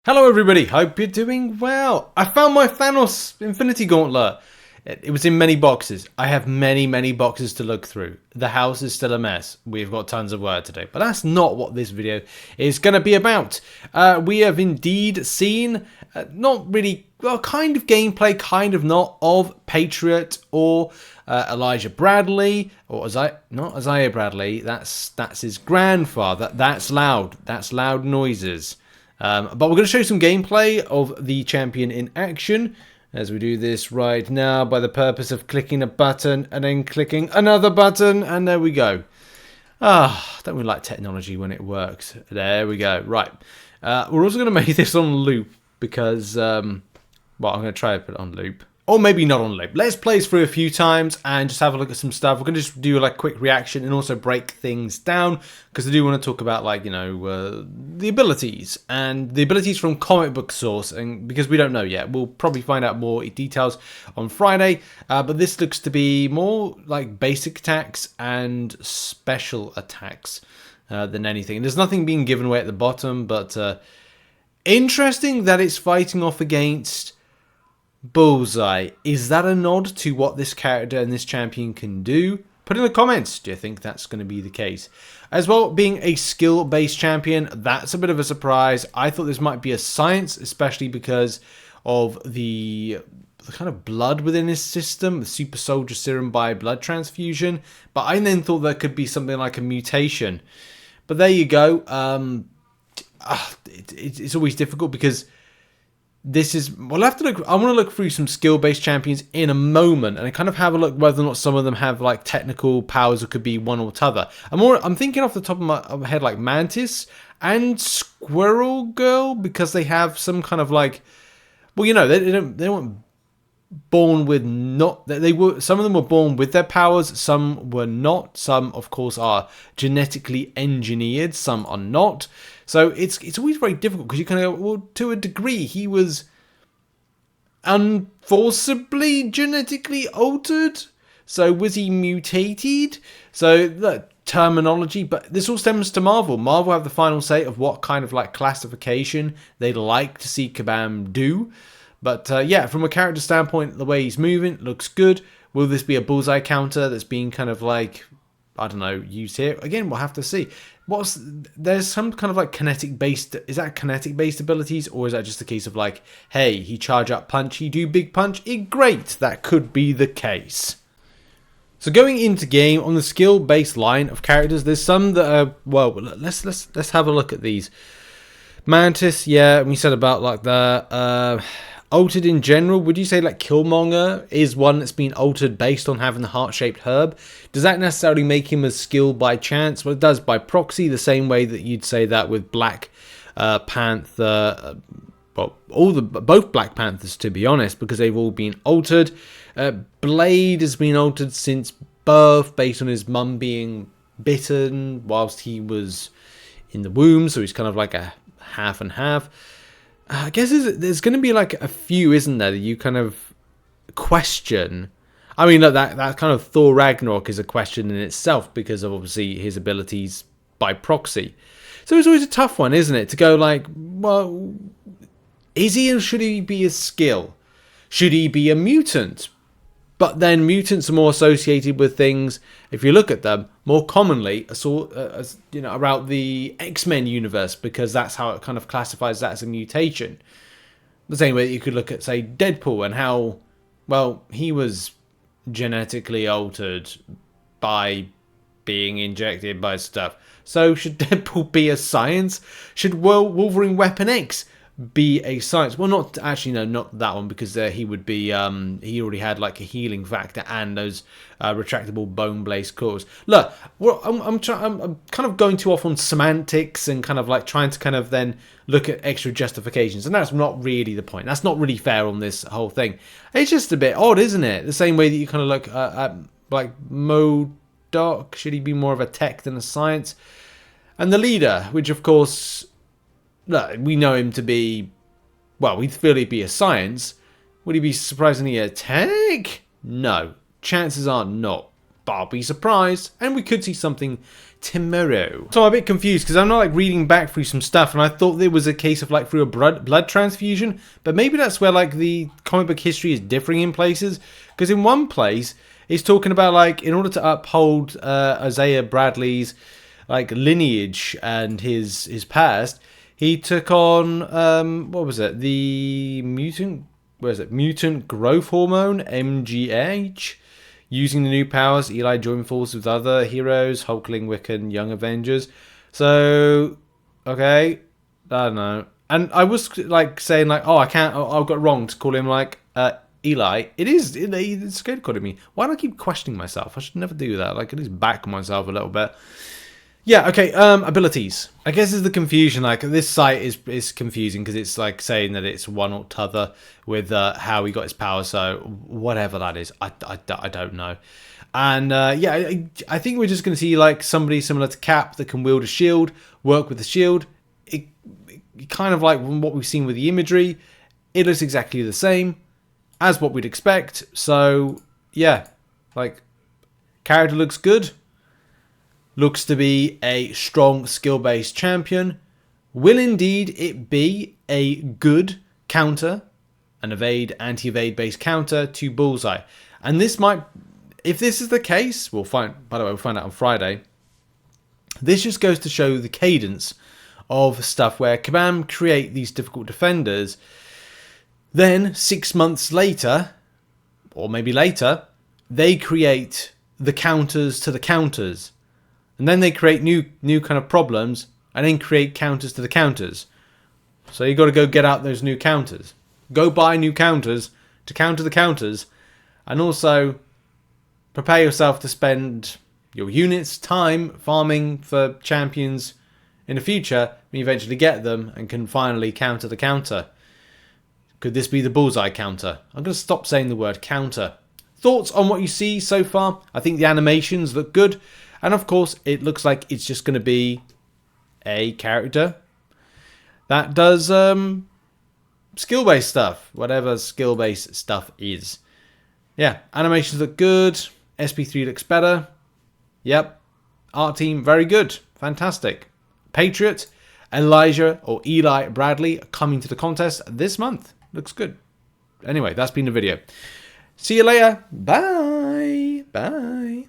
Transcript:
Hello everybody, hope you're doing well. I found my Thanos Infinity Gauntlet. It was in many boxes. I have many boxes to look through. The house is still a mess. We've got tons of work to do. But that's not what this video is going to be about. We have indeed seen, not really, well, kind of gameplay, kind of not, of Patriot or Elijah Bradley, or not Isaiah Bradley. That's his grandfather. That's loud. That's loud noises. But we're going to show you some gameplay of the champion in action as we do this right now by the purpose of clicking a button and then clicking another button, and there we go. Don't we like technology when it works? There we go. Right. We're also going to make this on loop because, well, I'm going to try to put it on loop. Or maybe not on loop. Let's play this through a few times and just have a look at some stuff. We're going to just do like quick reaction and also break things down because I do want to talk about, like, you know, the abilities and the abilities from comic book source, and because we don't know yet. We'll probably find out more details on Friday, but this looks to be more like basic attacks and special attacks than anything. There's nothing being given away at the bottom, but interesting that it's fighting off against Bullseye. Is that a nod to what this character and this champion can do? Put in the comments, do you think that's going to be the case? As well, being a skill-based champion, that's a bit of a surprise. I thought this might be a science, especially because of the kind of blood within his system, the super soldier serum by blood transfusion. But I then thought that could be something like a mutation. But there you go. It's always difficult because this is, we'll have to look. I want to look through some skill-based champions in a moment and kind of have a look whether or not some of them have like technical powers or could be one or t'other. I'm thinking off the top of my head like Mantis and Squirrel Girl, because they have some kind of like, well, you know, they weren't born with some of them were born with their powers, some were not, some of course are genetically engineered, some are not. So it's always very difficult because you kind of go, well, to a degree he was unforcibly genetically altered. So was he mutated? So the terminology, but this all stems to Marvel. Marvel have the final say of what kind of like classification they'd like to see Kabam do. But yeah, from a character standpoint, the way he's moving looks good. Will this be a Bullseye counter that's being kind of like, I don't know, used here? Again, we'll have to see. There's some kind of like kinetic based, is that kinetic based abilities, or is that just a case of like, hey, he charge up punch, he do big punch? Great, that could be the case. So going into game on the skill based line of characters, there's some that are, well, let's have a look at these. Mantis, yeah, we said about like the altered in general. Would you say like Killmonger is one that's been altered based on having the heart-shaped herb? Does that necessarily make him a skill by chance? Well, it does by proxy, the same way that you'd say that with Black Panther. Well, both Black Panthers, to be honest, because they've all been altered. Blade has been altered since birth based on his mum being bitten whilst he was in the womb, so he's kind of like a half and half. I guess there's going to be like a few, isn't there, that you kind of question. I mean, look, that kind of Thor Ragnarok is a question in itself because of obviously his abilities by proxy. So it's always a tough one, isn't it, to go like, well, is he or should he be a skill? Should he be a mutant? But then mutants are more associated with things, if you look at them, more commonly, you know, around the X-Men universe, because that's how it kind of classifies that as a mutation. The same way that you could look at, say, Deadpool and how, well, he was genetically altered by being injected by stuff. So should Deadpool be a science? Should Wolverine Weapon X be a science? Well, not actually, no, not that one, because he would be he already had like a healing factor and those retractable bone blaze claws. Look, well, I'm kind of going too off on semantics and kind of like trying to kind of then look at extra justifications, and that's not really the point. That's not really fair on this whole thing. It's just a bit odd, isn't it? The same way that you kind of look at like MODOK, should he be more of a tech than a science? And the leader, which of course, look, we know him to be, well, we feel he'd be a science. Would he be surprisingly a tech? No. Chances are not. But I'll be surprised. And we could see something tomorrow. So I'm a bit confused because I'm not like reading back through some stuff, and I thought there was a case of like through a blood transfusion, but maybe that's where like the comic book history is differing in places. Because in one place it's talking about like in order to uphold Isaiah Bradley's like lineage and his past, he took on what was it? The mutant growth hormone, MGH. Using the new powers, Eli joined forces with other heroes, Hulkling, Wiccan, Young Avengers. So, okay, I don't know. And I was like saying like, oh, I got it wrong to call him like Eli. It's good calling me. Why do I keep questioning myself? I should never do that. Like, at least back myself a little bit. Yeah, okay, abilities. I guess is the confusion. Like, this site is confusing because it's like saying that it's one or t'other with how he got his power. So, whatever that is, I don't know. And, yeah, I think we're just going to see, like, somebody similar to Cap that can wield a shield, work with the shield. It kind of like what we've seen with the imagery. It looks exactly the same as what we'd expect. So, yeah, like, character looks good. Looks to be a strong skill-based champion. Will indeed it be a good counter, an anti-evade based counter to Bullseye. And this might, if this is the case, we'll find, by the way, we'll find out on Friday. This just goes to show the cadence of stuff where Kabam create these difficult defenders. Then 6 months later, or maybe later, they create the counters to the counters. And then they create new kind of problems, and then create counters to the counters. So you got to go get out those new counters. Go buy new counters to counter the counters, and also prepare yourself to spend your units' time farming for champions in the future when you eventually get them and can finally counter the counter. Could this be the Bullseye counter? I'm going to stop saying the word counter. Thoughts on what you see so far? I think the animations look good. And of course, it looks like it's just going to be a character that does skill-based stuff. Whatever skill-based stuff is. Yeah, animations look good. SP3 looks better. Yep. Art team, very good. Fantastic. Patriot, Elijah or Eli Bradley coming to the contest this month. Looks good. Anyway, that's been the video. See you later. Bye. Bye.